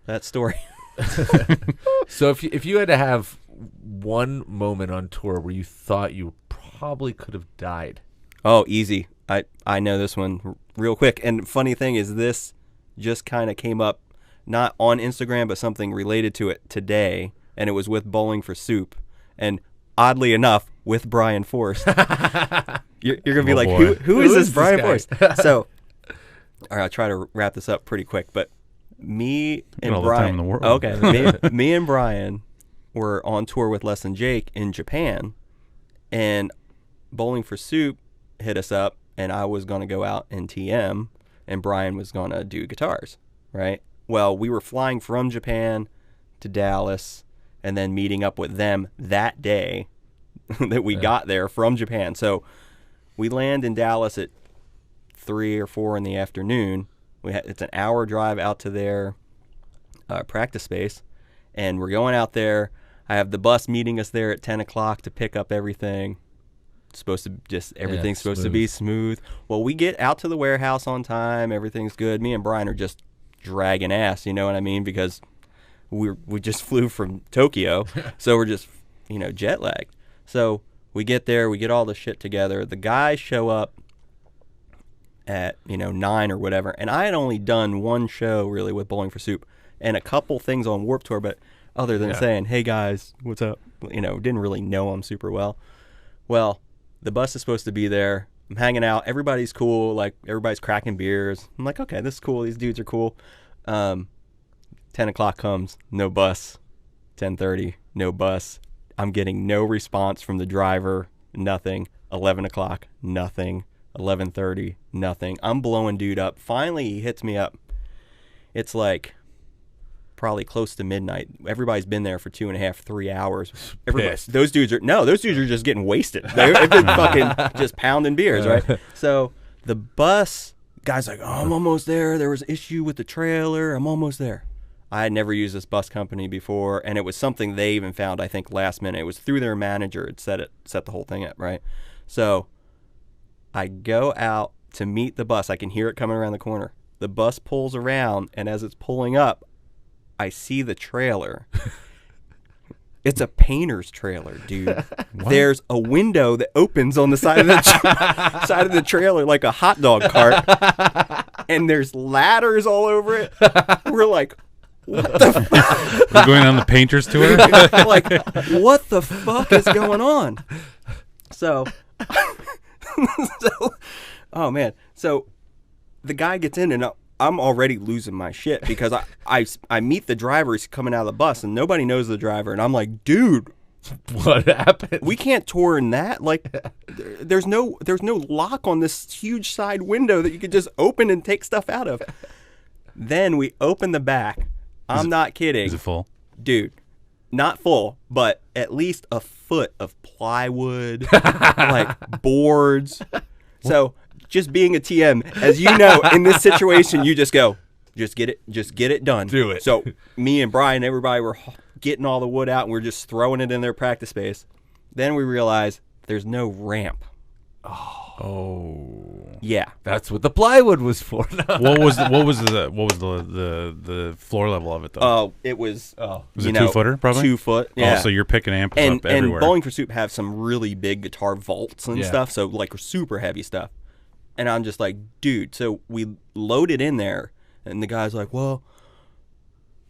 that story. So if you had to have one moment on tour where you thought you probably could have died. Oh, easy. I know this one real quick. And funny thing is, this just kind of came up not on Instagram, but something related to it today, and it was with Bowling for Soup. And oddly enough, with Brian Force. You're going to be like, who is this Brian Force? So, all right, I'll try to wrap this up pretty quick. But me and all Brian. the time in the world. Okay, me and Brian were on tour with Less Than Jake in Japan, and Bowling for Soup hit us up, and I was going to go out and TM, and Brian was going to do guitars, right? Well, we were flying from Japan to Dallas and then meeting up with them that day that we got there from Japan. So we land in Dallas at 3 or 4 in the afternoon. It's an hour drive out to their practice space, and we're going out there. I have the bus meeting us there at 10 o'clock to pick up everything. Everything's supposed to be smooth. Well, we get out to the warehouse on time. Everything's good. Me and Brian are just dragging ass, you know what I mean? Because we just flew from Tokyo, so we're just, jet lagged. So we get there, we get all the shit together. The guys show up at, 9 or whatever, and I had only done one show really with Bowling for Soup and a couple things on Warped Tour, but other than saying, hey guys, what's up? Didn't really know them super well. Well, the bus is supposed to be there. I'm hanging out. Everybody's cool. Like, everybody's cracking beers. I'm like, okay, this is cool. These dudes are cool. 10 o'clock comes. No bus. 10:30. No bus. I'm getting no response from the driver. Nothing. 11 o'clock. Nothing. 11:30. Nothing. I'm blowing dude up. Finally, he hits me up. It's like probably close to midnight. Everybody's been there for 2.5, 3 hours. Those dudes are just getting wasted. They've been fucking just pounding beers, right? So the bus guy's like, oh, I'm almost there. There was an issue with the trailer. I'm almost there. I had never used this bus company before, and it was something they even found, I think, last minute. It was through their manager. It set the whole thing up, right? So I go out to meet the bus. I can hear it coming around the corner. The bus pulls around, and as it's pulling up, I see the trailer. It's a painter's trailer, dude. There's a window that opens on the side of the side of the trailer like a hot dog cart, and there's ladders all over it. We're like, what the fuck? We're going on the painter's tour? Like, what the fuck is going on? So, oh man. So the guy gets in, and I'm already losing my shit because I meet the driver. He's coming out of the bus, and nobody knows the driver. And I'm like, dude, what happened? We can't tour in that. Like, there's no lock on this huge side window that you could just open and take stuff out of. Then we open the back. I'm not kidding. Is it full? Dude, not full, but at least a foot of plywood, like boards. So just being a TM, as you know, in this situation, you just go, just get it done. Do it. So me and Brian, everybody were getting all the wood out, and we're just throwing it in their practice space. Then we realize there's no ramp. Oh. Yeah. That's what the plywood was for. What was the floor level of it though? Oh, it was. Was it 2-footer probably? 2 foot. Yeah. Oh, so you're picking amps up everywhere. And Bowling for Soup have some really big guitar vaults and stuff, so like super heavy stuff. And I'm just like, dude. So we load it in there, and the guy's like, well,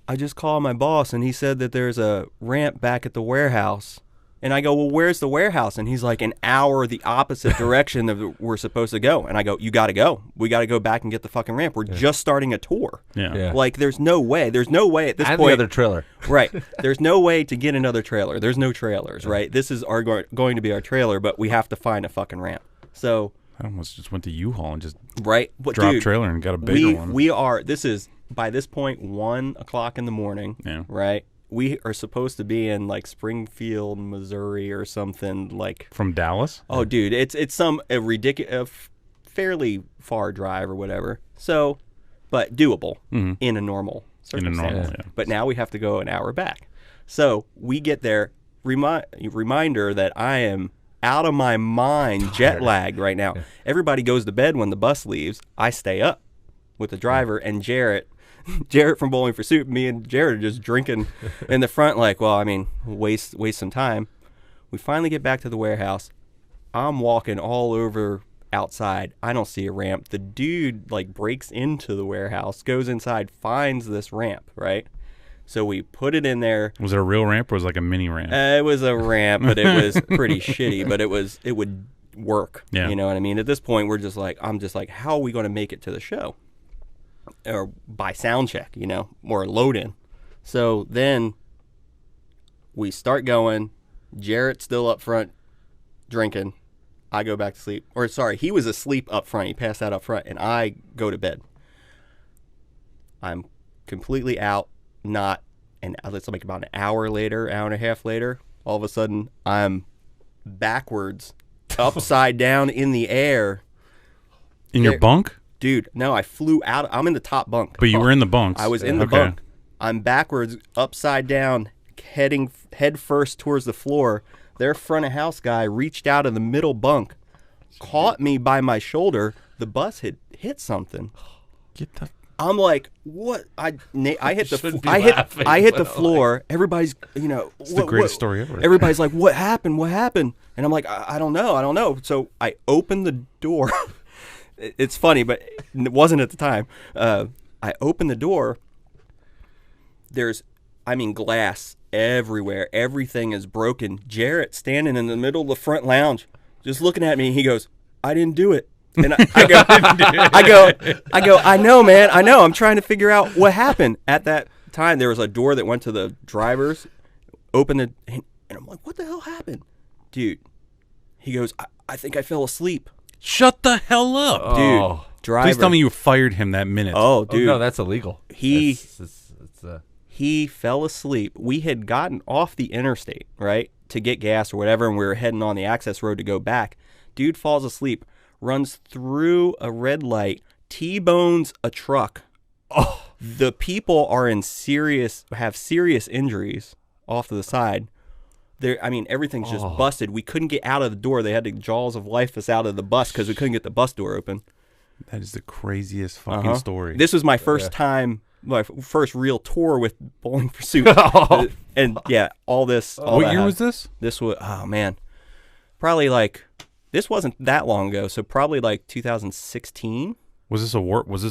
I just called my boss, and he said that there's a ramp back at the warehouse. And I go, well, where's the warehouse? And he's like, an hour the opposite direction that we're supposed to go. And I go, you got to go. We got to go back and get the fucking ramp. We're just starting a tour. Yeah. Like, there's no way. There's no way at this and point. And the other trailer. Right. There's no way to get another trailer. There's no trailers, right? This is going to be our trailer, but we have to find a fucking ramp. So I almost just went to U-Haul and just dropped trailer and got a bigger one. This is, by this point, 1 o'clock in the morning, right? We are supposed to be in like Springfield, Missouri or something like. From Dallas? Oh, dude, it's a ridiculous, fairly far drive or whatever. So, but doable in a normal circumstance. But now we have to go an hour back. So we get there. Reminder that I am out of my mind, jet lagged right now. Everybody goes to bed when the bus leaves. I stay up with the driver, and Jarrett Jarrett from Bowling for Soup, me and Jarrett are just drinking in the front, like, well, I mean, waste some time. We finally get back to the warehouse. I'm walking all over outside. I don't see a ramp. The dude like breaks into the warehouse, goes inside, finds this ramp, right? So we put it in there. Was it a real ramp or was it like a mini ramp? It was a ramp, but it was pretty shitty, but it would work. Yeah. You know what I mean? At this point, I'm just like, how are we going to make it to the show? Or by sound check, you know, or load in. So then we start going. Jarrett's still up front drinking. I go back to sleep. Or sorry, he was asleep up front. He passed out up front, and I go to bed. I'm completely out. Not, and let's make about an hour later, hour and a half later, all of a sudden I'm backwards, upside down in the air. In your bunk? Dude, no, I flew out. I'm in the top bunk. But you were in the bunks. I was in the bunk. I'm backwards, upside down, heading head first towards the floor. Their front of house guy reached out in the middle bunk, caught me by my shoulder. The bus had hit something. Get the... I'm like, what? I hit the floor. Everybody's, you know, it's the greatest story ever. Everybody's like, what happened? What happened? And I'm like, I don't know. So I opened the door. It's funny, but it wasn't at the time. I opened the door. There's, glass everywhere. Everything is broken. Jarrett standing in the middle of the front lounge, just looking at me. He goes, I didn't do it. And I go, I know, man. I know. I'm trying to figure out what happened. At that time, there was a door that went to the drivers. Opened it, and I'm like, what the hell happened? Dude, he goes, I think I fell asleep. Shut the hell up. Dude, driver. Please tell me you fired him that minute. Oh, dude. Oh, no, that's illegal. He fell asleep. We had gotten off the interstate, right, to get gas or whatever, and we were heading on the access road to go back. Dude falls asleep, runs through a red light, T-bones a truck. Oh, the people are have serious injuries off to the side. Everything's just busted. We couldn't get out of the door. They had to jaws of life us out of the bus because we couldn't get the bus door open. That is the craziest fucking story. This was my first time, my first real tour with Bowling for Soup. And yeah, all this. What year was this? This was, probably like, this wasn't that long ago. So probably like 2016. Was this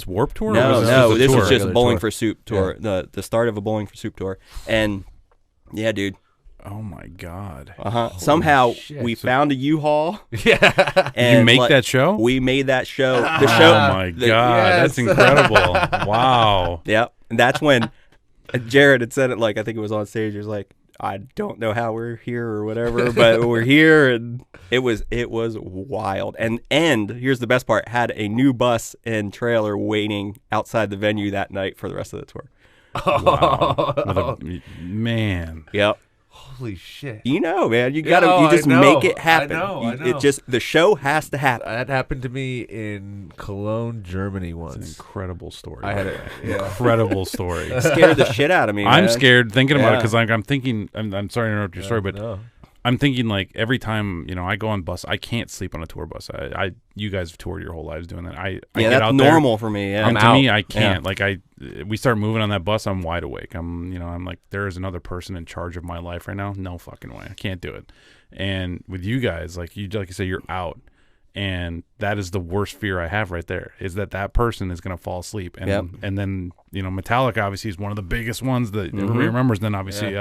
Warp Tour? No, this was just a Bowling for Soup tour. Yeah. The start of a Bowling for Soup tour. And yeah, dude. Oh my God. Somehow we found a U-Haul. Yeah. And you make that show? We made that show. The show. Oh my God. That's incredible. Wow. Yep. And that's when Jared had said it, like, I think it was on stage. He was like, I don't know how we're here or whatever, but we're here. And it was wild. And here's the best part, had a new bus and trailer waiting outside the venue that night for the rest of the tour. Wow. Man. Yep. Holy shit. You know, man. You just make it happen. I know. It just, the show has to happen. That happened to me in Cologne, Germany once. It's an incredible story. I had it. Yeah. Incredible story. It scared the shit out of me, I'm man. scared thinking about it because I'm thinking, I'm sorry to interrupt your story, but no. I'm thinking like every time, I go on bus, I can't sleep on a tour bus. You guys have toured your whole lives doing that. I get that's out normal for me. Yeah. And to me, I can't. Like we start moving on that bus, I'm wide awake. I'm like, there is another person in charge of my life right now. No fucking way. I can't do it. And with you guys, like you say, you're out. And that is the worst fear I have right there, is that person is going to fall asleep. And and then, Metallica obviously is one of the biggest ones that everybody remembers. Then obviously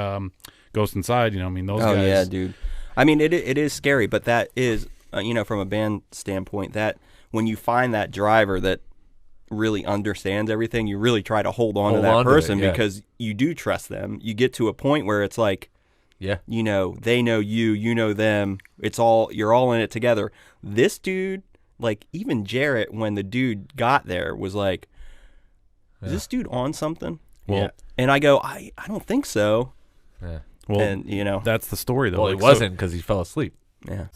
Ghost Inside, those guys. Oh, yeah, dude. It is scary, but that is, from a band standpoint, that when you find that driver that really understands everything, you really try to hold on to that person because you do trust them. You get to a point where it's like, they know you know them. You're all in it together. This dude, like even Jarrett, when the dude got there, was like, is this dude on something? Well, and I go, I don't think so. Yeah. Well, and that's the story though. Well, he wasn't because he fell asleep. Yeah.